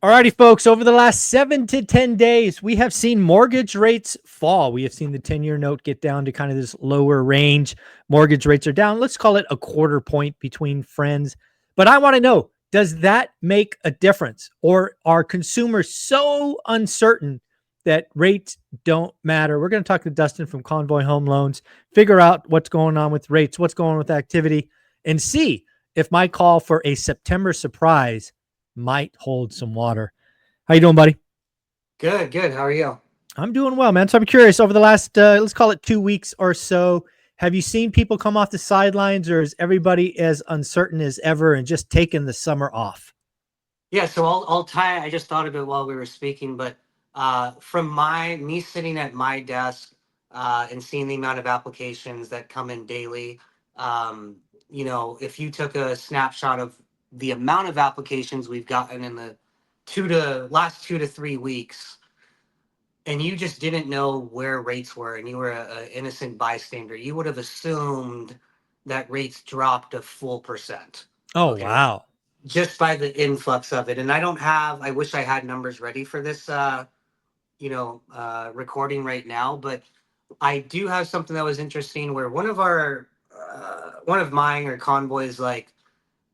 Alrighty, folks, over the last 7 to 10 days, we have seen mortgage rates fall. We have seen the 10-year note get down to kind of this lower range. Mortgage rates are down. Let's call it a quarter point between friends. But I want to know, does that make a difference? Or are consumers so uncertain that rates don't matter? We're going to talk to Dustin from Convoy Home Loans, figure out what's going on with rates, what's going on with activity, and see if my call for a September surprise might hold some water. How you doing, buddy? Good, good. How are you? I'm doing well, man. So I'm curious, over the last, let's call it 2 weeks or so, have you seen people come off the sidelines, or is everybody as uncertain as ever and just taking the summer off? Yeah, so I'll tie. I just thought of it while we were speaking, but from my me sitting at my desk and seeing the amount of applications that come in daily, um, if you took a snapshot of the amount of applications we've gotten in the last 2 to 3 weeks, and you just didn't know where rates were, and you were a innocent bystander, you would have assumed that rates dropped a full percent. Oh, Okay, wow. just by the influx of it. And I wish I had numbers ready for this, recording right now, but I do have something that was interesting where one of mine or Convoy's like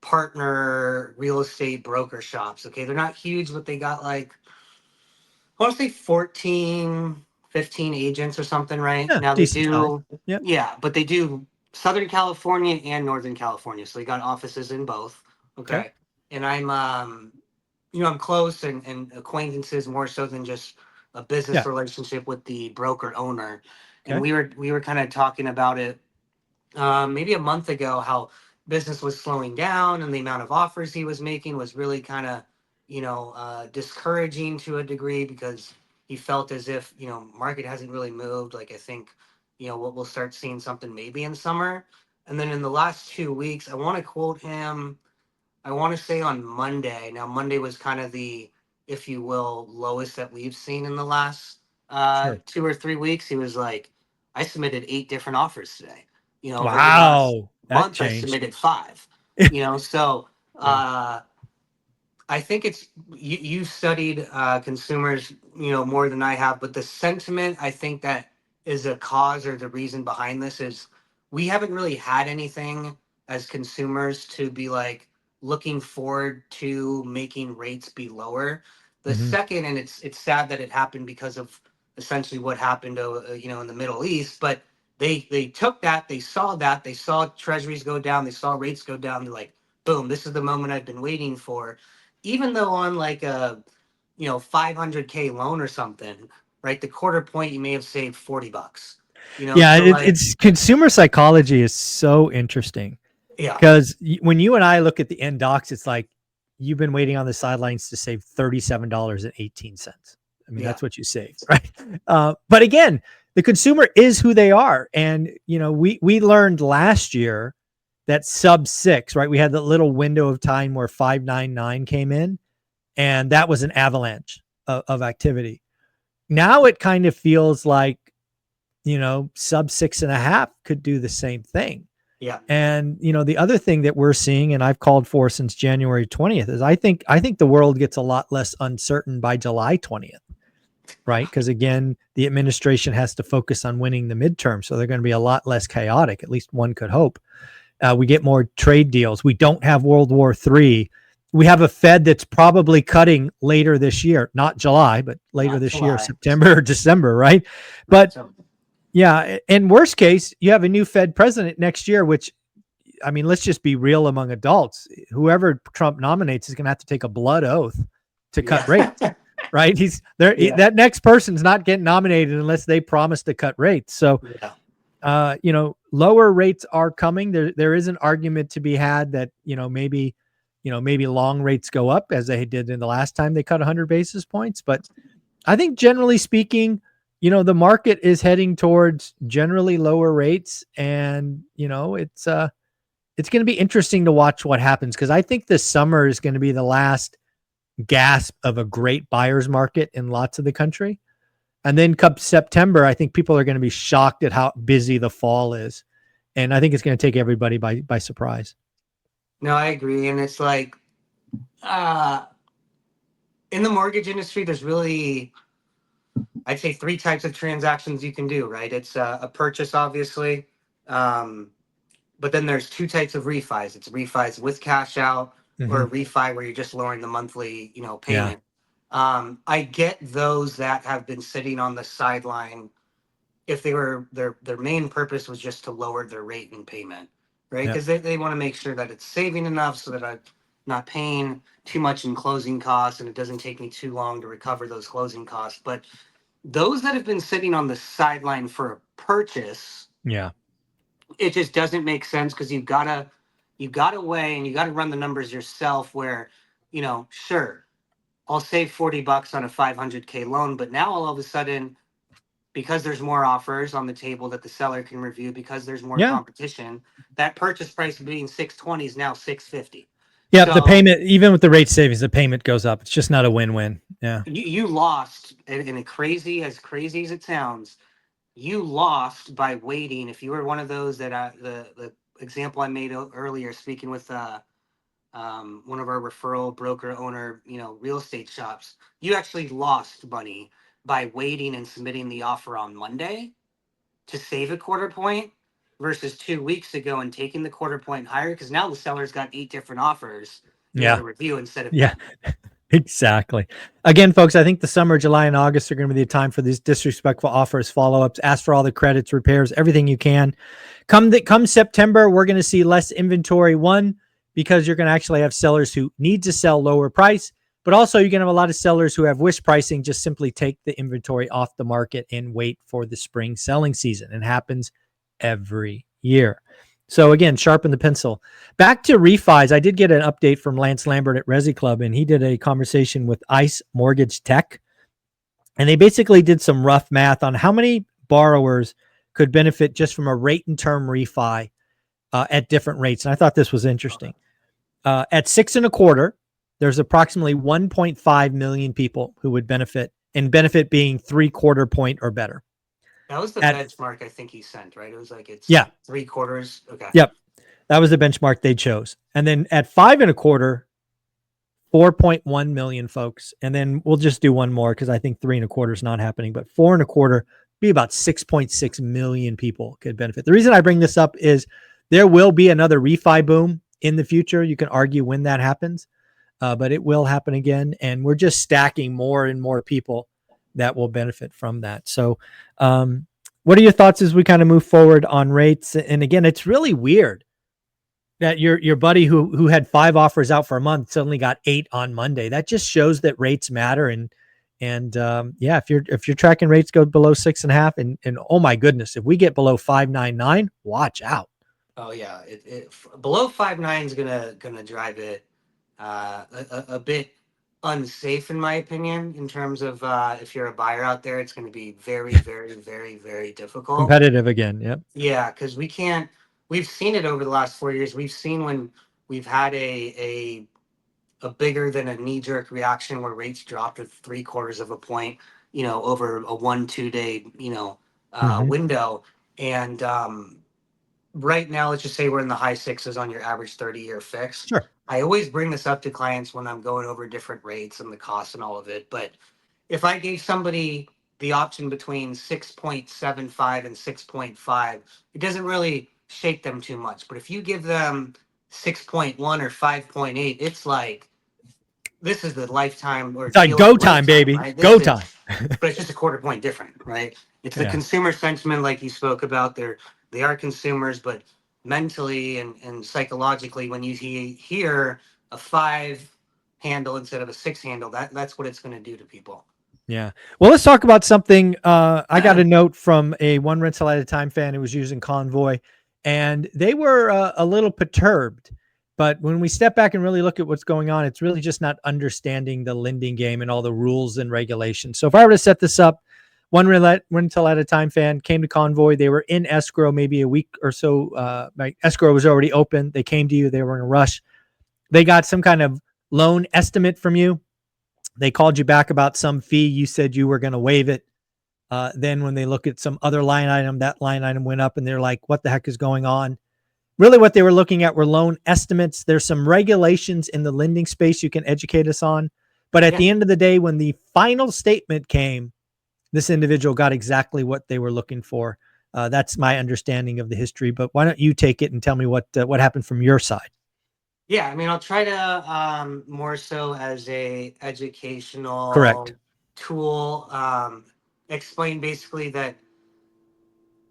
partner real estate broker shops. Okay. They're not huge, but they got like, I want to say 14, 15 agents or something, right? Yeah, Now they decent size. do, Yep. yeah, but they do Southern California and Northern California. So they got offices in both. Okay. Okay. And I'm close and acquaintances more so than just a business Yeah. relationship with the broker owner. And Okay. we were kind of talking about it maybe a month ago, how business was slowing down and the amount of offers he was making was really kind of, discouraging to a degree, because he felt as if, market hasn't really moved. Like, I think, we'll start seeing something maybe in summer. And then in the last 2 weeks, I want to quote him, I want to say on Monday. Now, Monday was kind of the, if you will, lowest that we've seen in the last Sure. 2 or 3 weeks. He was like, I submitted 8 different offers today. Over the last Wow. That month, I changed. submitted five. So Yeah. I think it's you studied consumers, more than I have, but the sentiment I think that is a cause or the reason behind this is we haven't really had anything as consumers to be like looking forward to making rates be lower. The Hmm. second, and it's sad that it happened because of essentially what happened, in the Middle East, but they took that, they saw treasuries go down, they saw rates go down, they're like, boom, this is the moment I've been waiting for. Even though on like a 500K loan or something, right? The quarter point you may have saved $40. Yeah. So like, It's consumer psychology is so interesting. yeah, Because when you and I look at the end docs, it's like you've been waiting on the sidelines to save $37.18. I mean, yeah, that's what you saved, right? But again, the consumer is who they are, and we learned last year that sub six, right? We had the little window of time where 599 came in, and that was an avalanche of activity. Now it kind of feels like sub 6.5 could do the same thing. yeah. And the other thing that we're seeing, and I've called for since January 20th, is I think the world gets a lot less uncertain by July 20th, right? Because again, the administration has to focus on winning the midterm, so they're going to be a lot less chaotic. At least one could hope. We get more trade deals. We don't have World War III. We have a Fed that's probably cutting later this year, not July, but later Not this year, July. September or December, right? Right. But So yeah, in worst case, you have a new Fed president next year, which, I mean, let's just be real among adults. Whoever Trump nominates is going to have to take a blood oath to cut yeah, rates, right? He's there. yeah, That next person's not getting nominated unless they promise to cut rates. So, yeah. lower rates are coming. There is an argument to be had that, maybe long rates go up as they did in the last time they cut 100 basis points. But I think generally speaking, the market is heading towards generally lower rates, and it's going to be interesting to watch what happens, because I think this summer is going to be the last gasp of a great buyer's market in lots of the country. And then come September, I think people are going to be shocked at how busy the fall is. And I think it's going to take everybody by surprise. No, I agree, and it's like, uh, in the mortgage industry, there's really, I'd say, three types of transactions you can do, right? It's a purchase, obviously. Um, but then there's two types of refis. It's refis with cash out, or Hmm. a refi where you're just lowering the monthly, Yeah. payment. I get those that have been sitting on the sideline if they were their main purpose was just to lower their rate and payment, right? Yep. Because they want to make sure that it's saving enough so that I'm not paying too much in closing costs and it doesn't take me too long to recover those closing costs. But those that have been sitting on the sideline for a purchase, Yeah. it just doesn't make sense because you gotta weigh and you gotta run the numbers yourself where, sure, I'll save $40 on a 500K loan, but now all of a sudden, because there's more offers on the table that the seller can review, because there's more Yeah. competition, that purchase price being 620 is now 650. Yeah. The So payment, even with the rate savings, the payment goes up. It's just not a win-win. Yeah. you lost, in a crazy as it sounds, you lost by waiting. If you were one of those that the example I made earlier, speaking with one of our referral broker owner, real estate shops, you actually lost money by waiting and submitting the offer on Monday to save a quarter point versus 2 weeks ago and taking the quarter point higher because now the seller's got 8 different offers, Yeah. to review instead of Yeah. 10. Exactly. Again, folks, I think the summer, July and August are going to be the time for these disrespectful offers, follow-ups, ask for all the credits, repairs, everything you can. Come September, we're going to see less inventory. One, because you're going to actually have sellers who need to sell lower price, but also you're going to have a lot of sellers who have wish pricing, just simply take the inventory off the market and wait for the spring selling season. It happens every year. So again, sharpen the pencil. Back to refis, I did get an update from Lance Lambert at Resi Club, and he did a conversation with ICE Mortgage Tech. And they basically did some rough math on how many borrowers could benefit just from a rate and term refi at different rates. And I thought this was interesting. At 6.25, there's approximately 1.5 million people who would benefit, and benefit being 3/4 point or better. That was the At benchmark I think he sent, right? It was like it's Yeah, 3/4. Okay. yep, that was the benchmark they chose. And then at 5.25, 4.1 million folks. And then we'll just do one more because I think 3.25 is not happening, but 4.25 be about 6.6 million people could benefit. The reason I bring this up is there will be another refi boom in the future. You can argue when that happens, but it will happen again. And we're just stacking more and more people that will benefit from that. So, what are your thoughts as we kind of move forward on rates? And again, it's really weird that your buddy who had 5 offers out for a month suddenly got 8 on Monday. That just shows that rates matter. And yeah, if you're tracking rates go below 6.5, and oh my goodness, if we get below 5.99, watch out. Oh yeah, below 5.9 is gonna drive it a bit unsafe in my opinion in terms of if you're a buyer out there, it's going to be very, very, very, very difficult. Competitive again. Yep. Yeah, because we can't. We've seen it over the last 4 years. We've seen when we've had a bigger than a knee jerk reaction where rates dropped with 3/4 of a point, over a 1-2 day, Mm-hmm. window. And right now, let's just say we're in the high sixes on your average 30-year fix. Sure. I always bring this up to clients when I'm going over different rates and the costs and all of it. But if I gave somebody the option between 6.75 and 6.5, it doesn't really shake them too much. But if you give them 6.1 or 5.8, it's like this is the lifetime or It's like deal of go a time, lifetime, baby. right? Go This time. is, but it's just a quarter point different, right? It's the Yeah. consumer sentiment, like you spoke about. They are consumers, but mentally and psychologically, when you hear a 5 handle instead of a 6 handle, that's what it's going to do to people. Yeah. Well, let's talk about something. I got a note from a one rental at a time fan who was using Convoy, and they were a little perturbed. But when we step back and really look at what's going on, it's really just not understanding the lending game and all the rules and regulations. So if I were to set this up, one rental at a time fan came to Convoy. They were in escrow maybe a week or so. My escrow was already open. They came to you. They were in a rush. They got some kind of loan estimate from you. They called you back about some fee. You said you were going to waive it. Then when they look at some other line item, that line item went up and they're like, what the heck is going on? Really what they were looking at were loan estimates. There's some regulations in the lending space you can educate us on. But at Yeah. the end of the day, when the final statement came, this individual got exactly what they were looking for. That's my understanding of the history. But why don't you take it and tell me what happened from your side? Yeah, I mean, I'll try to more so as a Correct. educational tool, explain basically that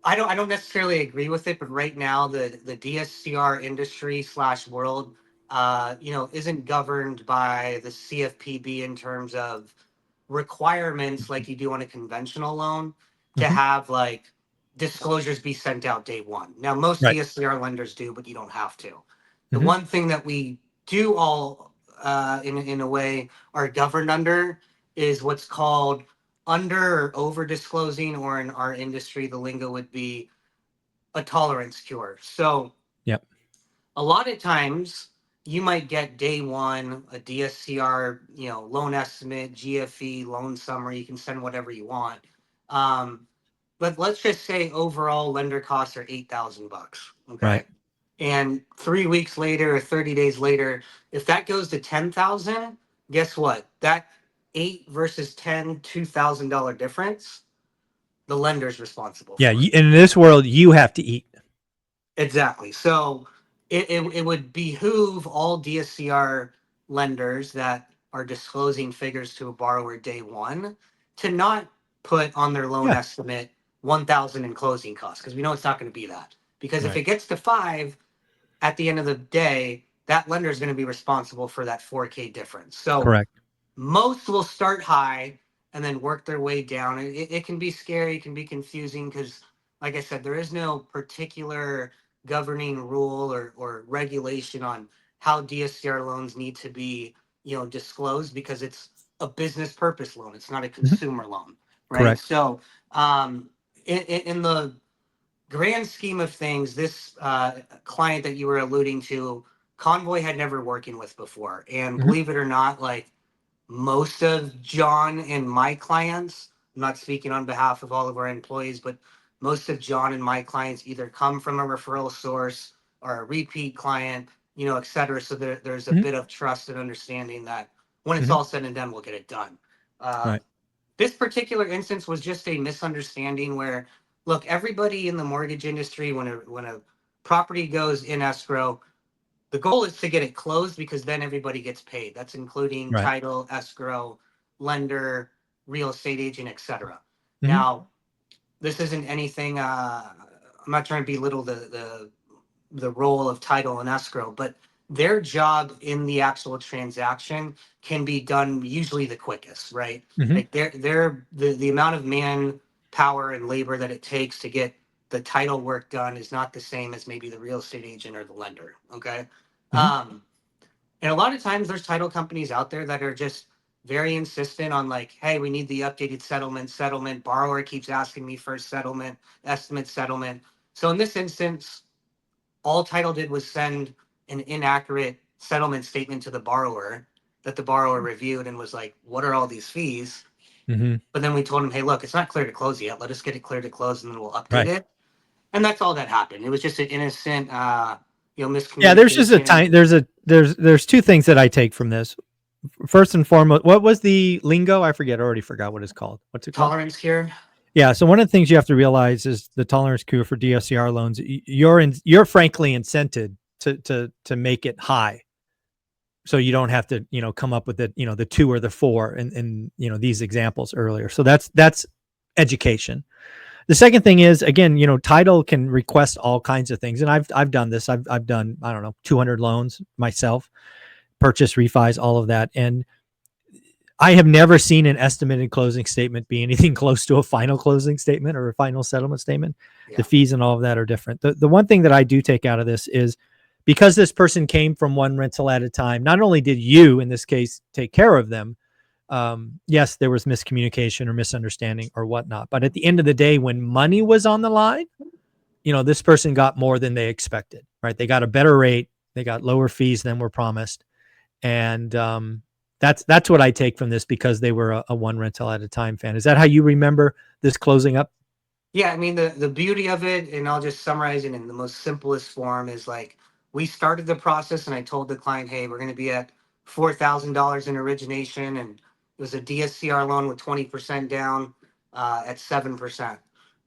I don't necessarily agree with it, but right now the DSCR industry slash world, isn't governed by the CFPB in terms of requirements like you do on a conventional loan to Hmm. have like disclosures be sent out day one. Now, most Right. DSCR lenders do, but you don't have to. The Hmm. one thing that we do all, in a way, are governed under is what's called under or over disclosing, or in our industry, the lingo would be a tolerance cure. So Yep. a lot of times you might get day one a DSCR, loan estimate, GFE, loan summary. You can send whatever you want. Um, but let's just say overall lender costs are $8,000. Right. Okay. And 3 weeks later or 30 days later, if that goes to 10,000, guess what? That eight versus 10, $2,000 difference, the lender's responsible Yeah. for. In this world, you have to eat. Exactly. So it would behoove all DSCR lenders that are disclosing figures to a borrower day one to not put on their loan Yeah. estimate 1,000 in closing costs, because we know it's not going to be that. Because if Right. it gets to five at the end of the day, that lender is going to be responsible for that 4K difference. So Correct. most will start high and then work their way down. It can be scary, it can be confusing because, like I said, there is no particular governing rule or regulation on how DSCR loans need to be, disclosed, because it's a business purpose loan. It's not a Hmm. consumer loan, right? Correct. So, in the grand scheme of things, this client that you were alluding to, Convoy had never working with before, and Hmm. believe it or not, like most of John and my clients, I'm not speaking on behalf of all of our employees, but most of John and my clients either come from a referral source or a repeat client, et cetera. So there's a Hmm. bit of trust and understanding that when it's Hmm. all said and done, we'll get it done. Right. This particular instance was just a misunderstanding where, look, everybody in the mortgage industry, when a property goes in escrow, the goal is to get it closed because then everybody gets paid. That's including Right. title, escrow, lender, real estate agent, etc. Hmm. Now, this isn't anything. I'm not trying to belittle the role of title and escrow, but their job in the actual transaction can be done usually the quickest, right? Hmm. Like the amount of manpower and labor that it takes to get the title work done is not the same as maybe the real estate agent or the lender. Okay. Hmm. Um, and a lot of times there's title companies out there that are just very insistent on like, hey, we need the updated settlement. Borrower keeps asking me for a settlement, estimate settlement. So in this instance, all title did was send an inaccurate settlement statement to the borrower that the borrower reviewed and was like, what are all these fees? Hmm. But then we told him, hey, look, it's not clear to close yet. Let us get it clear to close and then we'll update Right. it. And that's all that happened. It was just an innocent, Yeah. There's just a miscommunication. time. There's two things that I take from this. First and foremost, what was the lingo? I forget. I already forgot what it's called. What's it called? Tolerance here. Yeah. So one of the things you have to realize is the tolerance cure for DSCR loans. You're frankly incented to make it high, so you don't have to come up with the two or the four and these examples earlier. So that's education. The second thing is, again, title can request all kinds of things, and I've done this. I've done, I don't know, 200 loans myself, purchase refis, all of that, and I have never seen an estimated closing statement be anything close to a final closing statement or a final settlement statement. The Yeah. fees and all of that are different. The one thing that I do take out of this is, because this person came from one rental at a time, not only did you, in this case, take care of them, yes, there was miscommunication or misunderstanding or whatnot. But at the end of the day, when money was on the line, this person got more than they expected, right? They got a better rate. They got lower fees than were promised. And that's what I take from this, because they were a one rental at a time fan. Is that how you remember this closing up? Yeah, I mean the beauty of it, and I'll just summarize it in the most simplest form, is like we started the process and I told the client, hey, we're going to be at $4,000 in origination, and it was a DSCR loan with 20% down at 7%.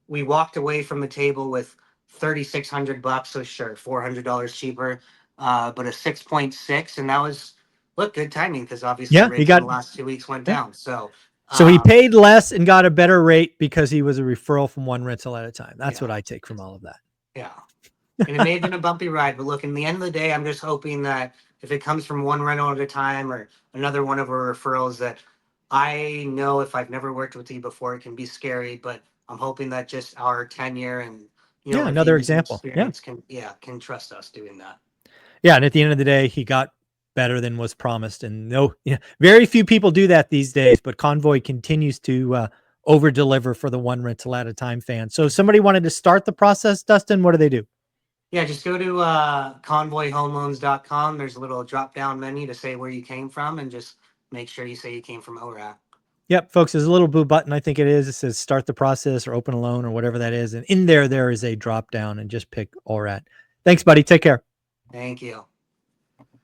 We walked away from the table with $3,600, so sure, $400 cheaper, but a 6.6, and that was look good timing because obviously Yeah, he rates in got. the last 2 weeks went Yeah. down. So So he paid less and got a better rate because he was a referral from one rental at a time. That's yeah, what I take from all of that. yeah. And it may have been a bumpy ride, but look, in the end of the day, I'm just hoping that if it comes from one rental at a time or another one of our referrals, that I know if I've never worked with you before, it can be scary, but I'm hoping that just our tenure and Yeah, another reviews and example. Yeah. experience can trust us doing that. Yeah, and at the end of the day, he got better than was promised. And no, very few people do that these days, but Convoy continues to over deliver for the one rental at a time fan. So if somebody wanted to start the process, Dustin, what do they do? Yeah, just go to convoyhomeloans.com. There's a little drop down menu to say where you came from, and just make sure you say you came from ORAC. Yep, folks, there's a little blue button. I think it is. It says start the process or open a loan or whatever that is. And in there is a drop down, and just pick ORAT. Thanks, buddy. Take care. Thank you.